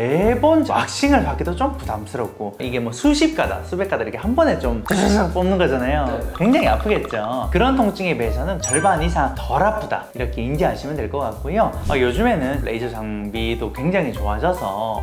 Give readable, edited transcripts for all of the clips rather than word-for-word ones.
매번 왁싱을 받기도 좀 부담스럽고, 이게 뭐 수십 가닥, 수백 가닥 이렇게 한 번에 좀 뽑는 거잖아요. 굉장히 아프겠죠. 그런 통증에 비해서는 절반 이상 덜 아프다, 이렇게 인지하시면 될 것 같고요. 요즘에는 레이저 장비도 굉장히 좋아져서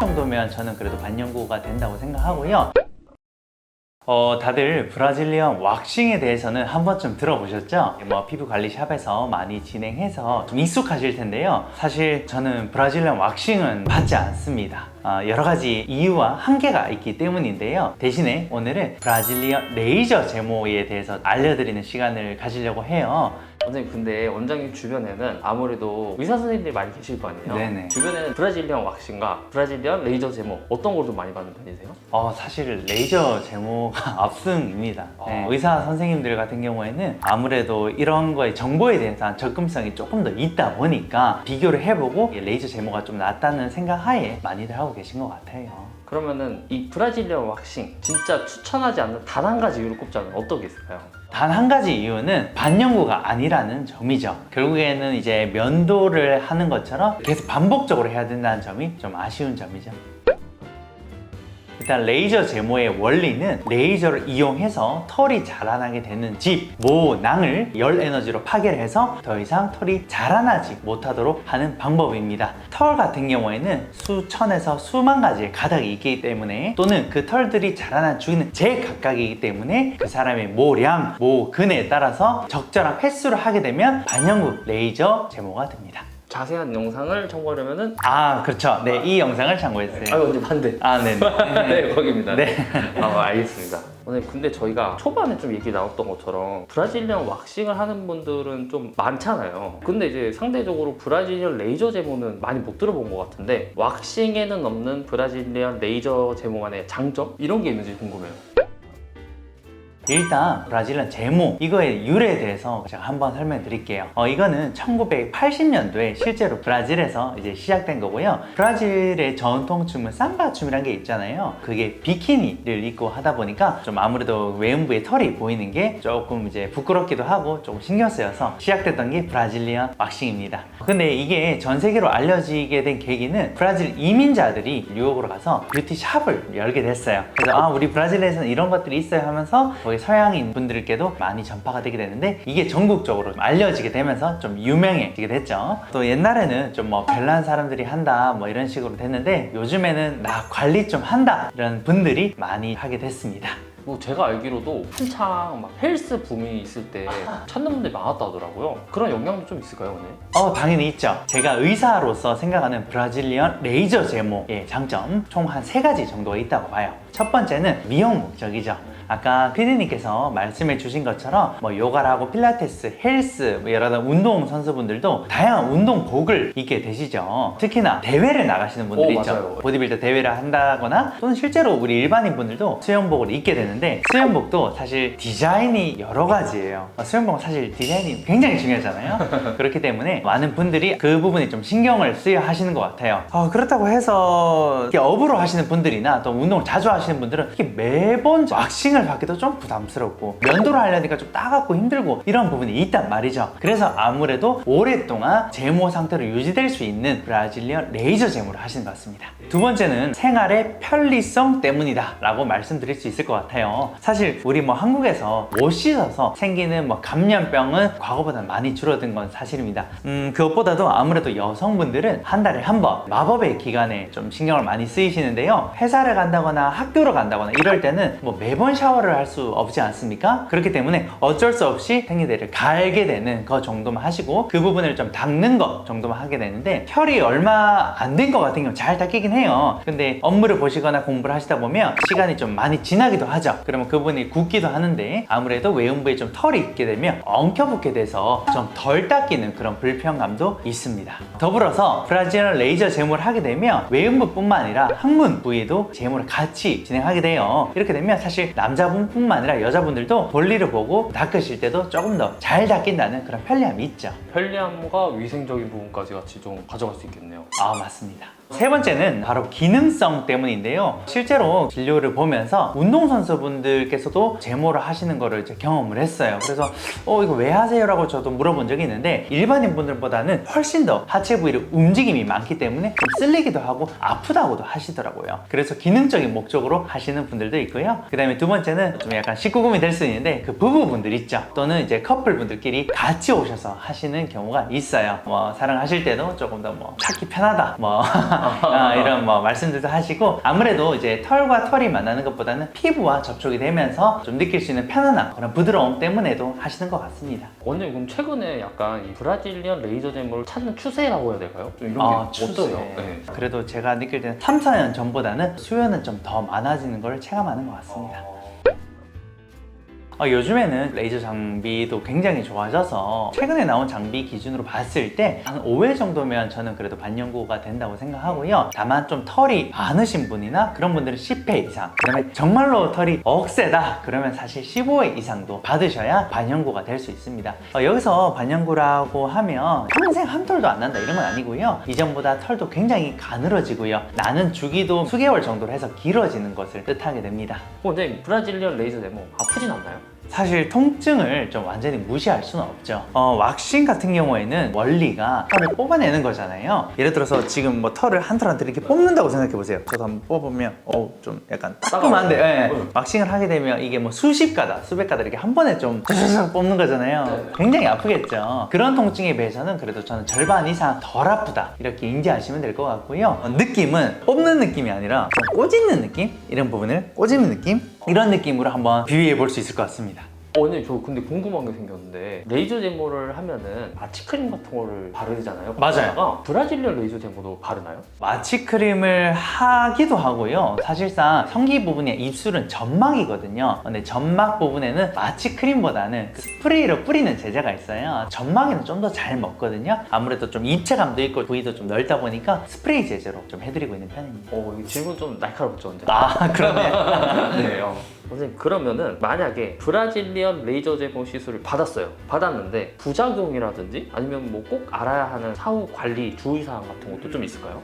정도면 저는 그래도 반영구가 된다고 생각하고요. 다들 브라질리언 왁싱에 대해서는 한 번쯤 들어보셨죠? 뭐 피부 관리 샵에서 많이 진행해서 좀 익숙하실 텐데요. 사실 저는 브라질리언 왁싱은 받지 않습니다. 여러 가지 이유와 한계가 있기 때문인데요. 대신에 오늘은 브라질리언 레이저 제모에 대해서 알려드리는 시간을 가지려고 해요. 선생님, 근데 원장님 주변에는 아무래도 의사 선생님들이 많이 계실 거 아니에요? 네네. 주변에는 브라질리언 왁싱과 브라질리언 레이저 제모 어떤 걸 좀 많이 받는 편이세요? 사실 레이저 제모가 압승입니다. 네, 의사 선생님들 같은 경우에는 아무래도 이런 거에 정보에 대해서 접근성이 조금 더 있다 보니까 비교를 해보고 레이저 제모가 좀 낫다는 생각하에 많이들 하고 계신 것 같아요. 그러면은 이 브라질리언 왁싱 진짜 추천하지 않는 단 한 가지 이유를 꼽자면 어떤 게 있을까요? 단 한 가지 이유는 반영구가 아니라는 점이죠. 결국에는 이제 면도를 하는 것처럼 계속 반복적으로 해야 된다는 점이 좀 아쉬운 점이죠. 일단 레이저 제모의 원리는 레이저를 이용해서 털이 자라나게 되는 집, 모낭을 열 에너지로 파괴를 해서 더 이상 털이 자라나지 못하도록 하는 방법입니다. 털 같은 경우에는 수천에서 수만 가지의 가닥이 있기 때문에, 또는 그 털들이 자라난 주기는 제각각이기 때문에 그 사람의 모량, 모근에 따라서 적절한 횟수를 하게 되면 반영구 레이저 제모가 됩니다. 자세한 영상을 참고하려면은 그렇죠. 네, 이 영상을 참고해주세요. 언제 반대? 네네. 네, 거기입니다. 네. 알겠습니다. 오늘 근데 저희가 초반에 좀 얘기 나왔던 것처럼 브라질리언 왁싱을 하는 분들은 좀 많잖아요. 근데 이제 상대적으로 브라질리언 레이저 제모는 많이 못 들어본 것 같은데, 왁싱에는 없는 브라질리언 레이저 제모만의 장점? 이런 게 있는지 궁금해요. 일단 브라질리언 제모, 이거의 유래에 대해서 제가 한번 설명드릴게요. 이거는 1980년도에 실제로 브라질에서 이제 시작된 거고요. 브라질의 전통춤은 삼바춤이라는 게 있잖아요. 그게 비키니를 입고 하다 보니까 좀 아무래도 외음부에 털이 보이는 게 조금 이제 부끄럽기도 하고 조금 신경 쓰여서 시작됐던 게 브라질리언 왁싱입니다. 근데 이게 전 세계로 알려지게 된 계기는 브라질 이민자들이 뉴욕으로 가서 뷰티샵을 열게 됐어요. 그래서 우리 브라질에서는 이런 것들이 있어요 하면서 서양인 분들께도 많이 전파가 되게 되는데, 이게 전국적으로 알려지게 되면서 좀 유명해지게 됐죠. 또 옛날에는 좀 뭐 별난 사람들이 한다 뭐 이런 식으로 됐는데, 요즘에는 나 관리 좀 한다 이런 분들이 많이 하게 됐습니다. 뭐 제가 알기로도 한창 막 헬스 붐이 있을 때 찾는 분들이 많았다 하더라고요. 그런 영향도 좀 있을까요, 오늘? 당연히 있죠. 제가 의사로서 생각하는 브라질리언 레이저 제모의 장점 총 한 3가지 정도가 있다고 봐요. 첫 번째는 미용 목적이죠. 아까 피디님께서 말씀해 주신 것처럼 뭐 요가를 하고 필라테스, 헬스, 여러 운동 선수분들도 다양한 운동복을 입게 되시죠. 특히나 대회를 나가시는 분들이 있죠. 맞아요. 보디빌더 대회를 한다거나, 또는 실제로 우리 일반인 분들도 수영복을 입게 되는데, 수영복도 사실 디자인이 여러 가지예요. 수영복은 사실 디자인이 굉장히 중요하잖아요. 그렇기 때문에 많은 분들이 그 부분에 좀 신경을 쓰여 하시는 것 같아요. 그렇다고 해서 이렇게 업으로 하시는 분들이나 또 운동을 자주 하시는 분들은 이렇게 매번 왁싱 을 받기도 좀 부담스럽고, 면도를 하려니까 좀 따갑고 힘들고 이런 부분이 있단 말이죠. 그래서 아무래도 오랫동안 제모 상태로 유지될 수 있는 브라질리언 레이저 제모를 하시는 것 같습니다. 두 번째는 생활의 편리성 때문이다 라고 말씀드릴 수 있을 것 같아요. 사실 우리 뭐 한국에서 못 씻어서 생기는 뭐 감염병은 과거보다 많이 줄어든 건 사실입니다. 그것보다도 아무래도 여성분들은 한 달에 한 번 마법의 기간에 좀 신경을 많이 쓰이시는데요. 회사를 간다거나 학교를 간다거나 이럴 때는 뭐 매번 샤워를 할 수 없지 않습니까? 그렇기 때문에 어쩔 수 없이 생리대를 갈게 되는 거 정도만 하시고, 그 부분을 좀 닦는 거 정도만 하게 되는데, 털이 얼마 안 된 거 같은 경우는 잘 닦이긴 해요. 근데 업무를 보시거나 공부를 하시다 보면 시간이 좀 많이 지나기도 하죠. 그러면 그 부분이 굳기도 하는데, 아무래도 외음부에 좀 털이 있게 되면 엉켜붙게 돼서 좀 덜 닦이는 그런 불편감도 있습니다. 더불어서 브라질리언 레이저 제모를 하게 되면 외음부뿐만 아니라 항문 부위도 제모를 같이 진행하게 돼요. 이렇게 되면 사실 남자분뿐만 아니라 여자분들도 볼일을 보고 닦으실 때도 조금 더 잘 닦인다는 그런 편리함이 있죠. 편리함과 위생적인 부분까지 같이 좀 가져갈 수 있겠네요. 맞습니다. 세 번째는 바로 기능성 때문인데요. 실제로 진료를 보면서 운동선수분들께서도 제모를 하시는 거를 이제 경험을 했어요. 그래서 이거 왜 하세요? 라고 저도 물어본 적이 있는데 일반인 분들보다는 훨씬 더 하체 부위를 움직임이 많기 때문에 좀 쓸리기도 하고 아프다고도 하시더라고요. 그래서 기능적인 목적으로 하시는 분들도 있고요. 그 다음에 두 번째는 좀 약간 19금이 될 수 있는데 그 부부분들 있죠. 또는 이제 커플분들끼리 같이 오셔서 하시는 경우가 있어요. 뭐 사랑하실 때도 조금 더 뭐 찾기 편하다 뭐 이런 뭐 말씀들도 하시고 아무래도 이제 털과 털이 만나는 것보다는 피부와 접촉이 되면서 좀 느낄 수 있는 편안함 그런 부드러움 때문에도 하시는 것 같습니다. 원장님 그럼 최근에 약간 이 브라질리언 레이저 제모를 찾는 추세라고 해야 될까요? 좀 이런 게 어떠세요? 네. 그래도 제가 느낄 때는 3, 4년 전보다는 수요는 좀 더 많아지는 걸 체감하는 것 같습니다. 요즘에는 레이저 장비도 굉장히 좋아져서 최근에 나온 장비 기준으로 봤을 때 한 5회 정도면 저는 그래도 반영구가 된다고 생각하고요. 다만 좀 털이 많으신 분이나 그런 분들은 10회 이상, 그 다음에 정말로 털이 억세다 그러면 사실 15회 이상도 받으셔야 반영구가 될 수 있습니다. 여기서 반영구라고 하면 평생 한 털도 안 난다 이런 건 아니고요. 이전보다 털도 굉장히 가늘어지고요. 나는 주기도 수개월 정도로 해서 길어지는 것을 뜻하게 됩니다. 원장님 브라질리언 레이저 제모 아프진 않나요? 사실 통증을 좀 완전히 무시할 수는 없죠. 왁싱 같은 경우에는 원리가 털을 뽑아내는 거잖아요. 예를 들어서 지금 뭐 털을 한 털 한 털 이렇게 뽑는다고 생각해 보세요. 저도 한번 뽑아보면 좀 약간 따끔한데 왁싱을 하게 되면 이게 뭐 수십 가닥, 수백 가닥 이렇게 한 번에 좀 쫙쫙 뽑는 거잖아요. 굉장히 아프겠죠. 그런 통증에 비해서는 그래도 저는 절반 이상 덜 아프다 이렇게 인지하시면 될 것 같고요. 느낌은 뽑는 느낌이 아니라 좀 꼬집는 느낌? 이런 부분을 꼬집는 느낌? 이런 느낌으로 한번 비유해 볼 수 있을 것 같습니다. 원장님 저 근데 궁금한 게 생겼는데 레이저 제모를 하면은 마취크림 같은 거를 바르잖아요. 맞아요. 브라질리언 레이저 제모도 바르나요? 마취크림을 하기도 하고요. 사실상 성기 부분의 입술은 점막이거든요. 근데 점막 부분에는 마취크림보다는 그 스프레이로 뿌리는 제제가 있어요. 점막에는 좀 더 잘 먹거든요. 아무래도 좀 입체감도 있고 부위도 좀 넓다 보니까 스프레이 제제로 좀 해드리고 있는 편입니다. 이 질문 좀 날카롭죠, 근데. 그러네. 네. 선생님 그러면은 만약에 브라질리언 레이저 제모 시술을 받았는데 부작용이라든지 아니면 뭐 꼭 알아야 하는 사후 관리 주의사항 같은 것도 좀 있을까요?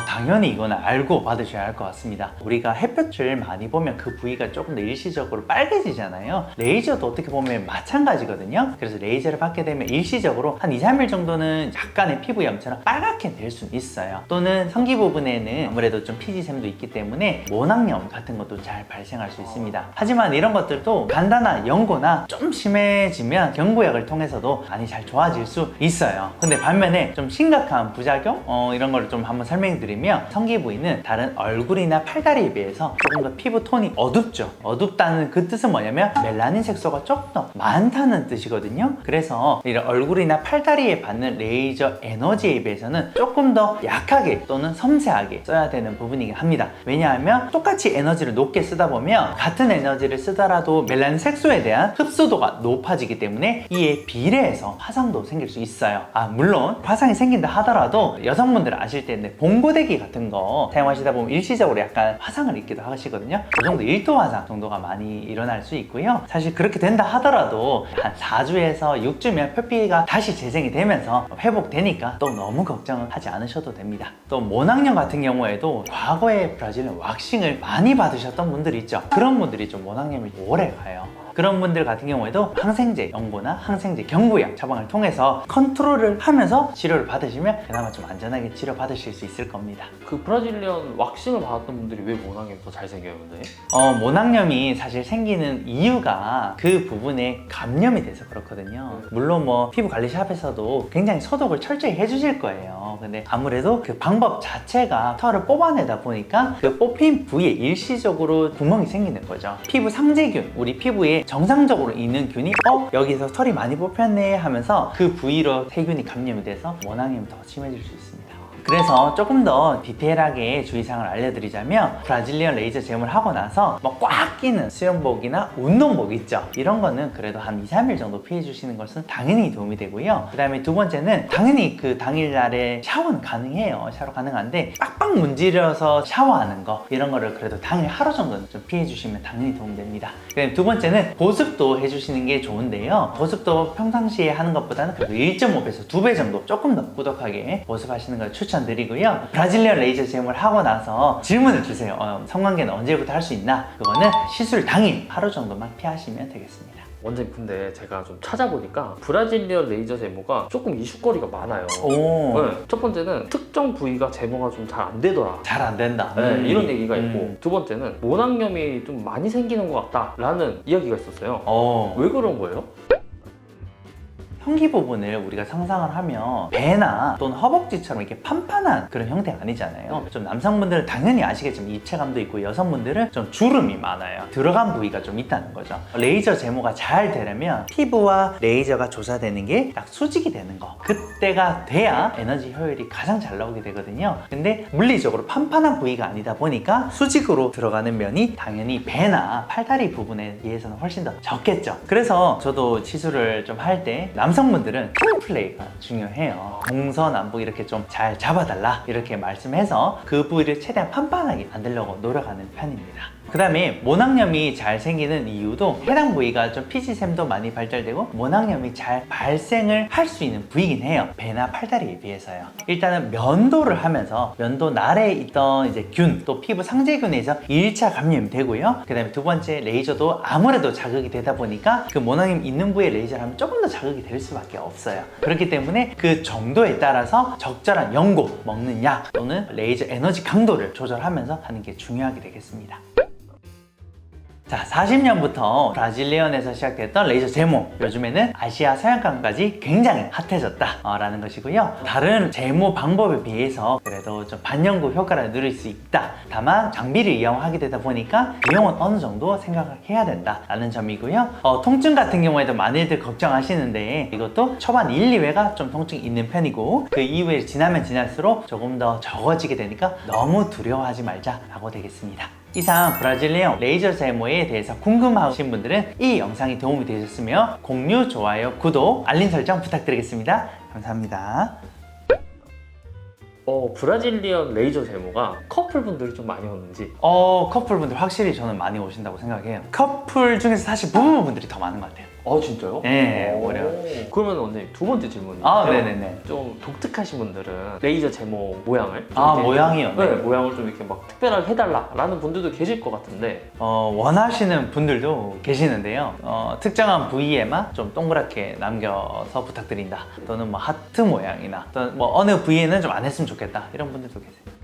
당연히 이거는 알고 받으셔야 할 것 같습니다. 우리가 햇볕을 많이 보면 그 부위가 조금 더 일시적으로 빨개지잖아요. 레이저도 어떻게 보면 마찬가지거든요. 그래서 레이저를 받게 되면 일시적으로 한 2, 3일 정도는 약간의 피부염처럼 빨갛게 될 수는 있어요. 또는 성기 부분에는 아무래도 좀 피지샘도 있기 때문에 모낭염 같은 것도 잘 발생할 수 있습니다. 하지만 이런 것들도 간단한 연고나 좀 심해지면 경구약을 통해서도 많이 잘 좋아질 수 있어요. 근데 반면에 좀 심각한 부작용? 이런 거를 좀 한번 설명드리면 성기 부위는 다른 얼굴이나 팔다리에 비해서 조금 더 피부 톤이 어둡죠. 어둡다는 그 뜻은 뭐냐면 멜라닌 색소가 조금 더 많다는 뜻이거든요. 그래서 이런 얼굴이나 팔다리에 받는 레이저 에너지에 비해서는 조금 더 약하게 또는 섬세하게 써야 되는 부분이긴 합니다. 왜냐하면 똑같이 에너지를 높게 쓰다 보면 같은 에너지를 쓰더라도 멜라닌 색소에 대한 흡수도가 높아지기 때문에 이에 비례해서 화상도 생길 수 있어요. 물론 화상이 생긴다 하더라도 여성분들 아실 텐데 봉고데기 같은 거 사용하시다 보면 일시적으로 약간 화상을 입기도 하시거든요. 그 정도 1도 화상 정도가 많이 일어날 수 있고요. 사실 그렇게 된다 하더라도 한 4주에서 6주면 표피가 다시 재생이 되면서 회복되니까 또 너무 걱정은 하지 않으셔도 됩니다. 또 모낭염 같은 경우에도 과거에 브라질리언 왁싱을 많이 받으셨던 분들이 있죠. 그런 분들이 좀 모낭염이 오래 가요. 그런 분들 같은 경우에도 항생제 연고나 항생제 경구약 처방을 통해서 컨트롤을 하면서 치료를 받으시면 그나마 좀 안전하게 치료 받으실 수 있을 겁니다. 그 브라질리언 왁싱을 받았던 분들이 왜 모낭염이 더 잘 생겨요, 근데? 모낭염이 사실 생기는 이유가 그 부분에 감염이 돼서 그렇거든요. 물론 뭐 피부 관리샵에서도 굉장히 소독을 철저히 해주실 거예요. 근데 아무래도 그 방법 자체가 털을 뽑아내다 보니까 그 뽑힌 부위에 일시적으로 구멍이 생기는 거죠. 피부 상재균, 우리 피부에 정상적으로 있는 균이 여기서 털이 많이 뽑혔네 하면서 그 부위로 세균이 감염이 돼서 모낭염이 더 심해질 수 있습니다. 그래서 조금 더 디테일하게 주의사항을 알려드리자면 브라질리언 레이저 제모를 하고 나서 뭐 꽉 끼는 수영복이나 운동복 있죠. 이런 거는 그래도 한 2, 3일 정도 피해 주시는 것은 당연히 도움이 되고요. 그 다음에 두 번째는 당연히 그 당일날에 샤워는 가능해요. 샤워 가능한데 빡빡 문지르어서 샤워하는 거 이런 거를 그래도 당일 하루 정도는 좀 피해 주시면 당연히 도움됩니다. 그 다음에 두 번째는 보습도 해주시는 게 좋은데요. 보습도 평상시에 하는 것보다는 그래도 1.5배에서 2배 정도 조금 더 꾸덕하게 보습하시는 걸 추천드립니다. 추천드리고요. 브라질리언 레이저 제모를 하고 나서 질문을 주세요. 성관계는 언제부터 할 수 있나? 그거는 시술 당일 하루 정도만 피하시면 되겠습니다. 원장님, 근데 제가 좀 찾아보니까 브라질리언 레이저 제모가 조금 이슈거리가 많아요. 오, 네, 첫 번째는 특정 부위가 제모가 좀 잘 안 되더라. 잘 안 된다. 네, 이런 얘기가 있고, 두 번째는 모낭염이 좀 많이 생기는 것 같다라는 이야기가 있었어요. 왜 그런 거예요? 형기 부분을 우리가 상상을 하면 배나 또는 허벅지처럼 이렇게 판판한 그런 형태가 아니잖아요. 좀 남성분들은 당연히 아시겠지만 입체감도 있고 여성분들은 좀 주름이 많아요. 들어간 부위가 좀 있다는 거죠. 레이저 제모가 잘 되려면 피부와 레이저가 조사되는 게 딱 수직이 되는 거, 그때가 돼야 에너지 효율이 가장 잘 나오게 되거든요. 근데 물리적으로 판판한 부위가 아니다 보니까 수직으로 들어가는 면이 당연히 배나 팔다리 부분에 비해서는 훨씬 더 적겠죠. 그래서 저도 시술을 좀 할 때 남성분들은 핀 플레이가 중요해요. 동서남북 이렇게 좀 잘 잡아달라 이렇게 말씀해서 그 부위를 최대한 판판하게 만들려고 노력하는 편입니다. 그 다음에 모낭염이 잘 생기는 이유도 해당 부위가 좀 피지샘도 많이 발달되고 모낭염이 잘 발생을 할 수 있는 부위긴 해요. 배나 팔다리에 비해서요. 일단은 면도를 하면서 면도 날에 있던 이제 균, 또 피부 상재균에서 1차 감염이 되고요. 그 다음에 두 번째 레이저도 아무래도 자극이 되다 보니까 그 모낭염 있는 부위에 레이저를 하면 조금 더 자극이 될 수밖에 없어요. 그렇기 때문에 그 정도에 따라서 적절한 연고, 먹는 약 또는 레이저 에너지 강도를 조절하면서 하는 게 중요하게 되겠습니다. 자, 40년부터 브라질리언에서 시작됐던 레이저 제모, 요즘에는 아시아 서양권까지 굉장히 핫해졌다 라는 것이고요. 다른 제모 방법에 비해서 그래도 좀 반영구 효과를 누릴 수 있다. 다만 장비를 이용하게 되다 보니까 비용은 어느 정도 생각을 해야 된다 라는 점이고요. 통증 같은 경우에도 많이들 걱정하시는데 이것도 초반 1, 2회가 좀 통증이 있는 편이고 그 이후에 지나면 지날수록 조금 더 적어지게 되니까 너무 두려워하지 말자 라고 되겠습니다. 이상 브라질리언 레이저 제모에 대해서 궁금하신 분들은 이 영상이 도움이 되셨으면 공유, 좋아요, 구독, 알림 설정 부탁드리겠습니다. 감사합니다. 브라질리언 레이저 제모가 커플분들이 좀 많이 오는지. 커플분들 확실히 저는 많이 오신다고 생각해요. 커플 중에서 사실 부부분들이 더 많은 것 같아요. 진짜요? 네, 오히려. 그러면 원장님, 두 번째 질문이에요. 네네네. 좀 독특하신 분들은 레이저 제모 모양을 좀 이렇게 모양이요? 네, 모양을 좀 이렇게 막 특별하게 해달라라는 분들도 계실 것 같은데 원하시는 분들도 계시는데요. 특정한 부위에만 좀 동그랗게 남겨서 부탁드린다. 또는 뭐 하트 모양이나 또는 뭐 어느 부위에는 좀 안 했으면 좋겠다. 이런 분들도 계세요.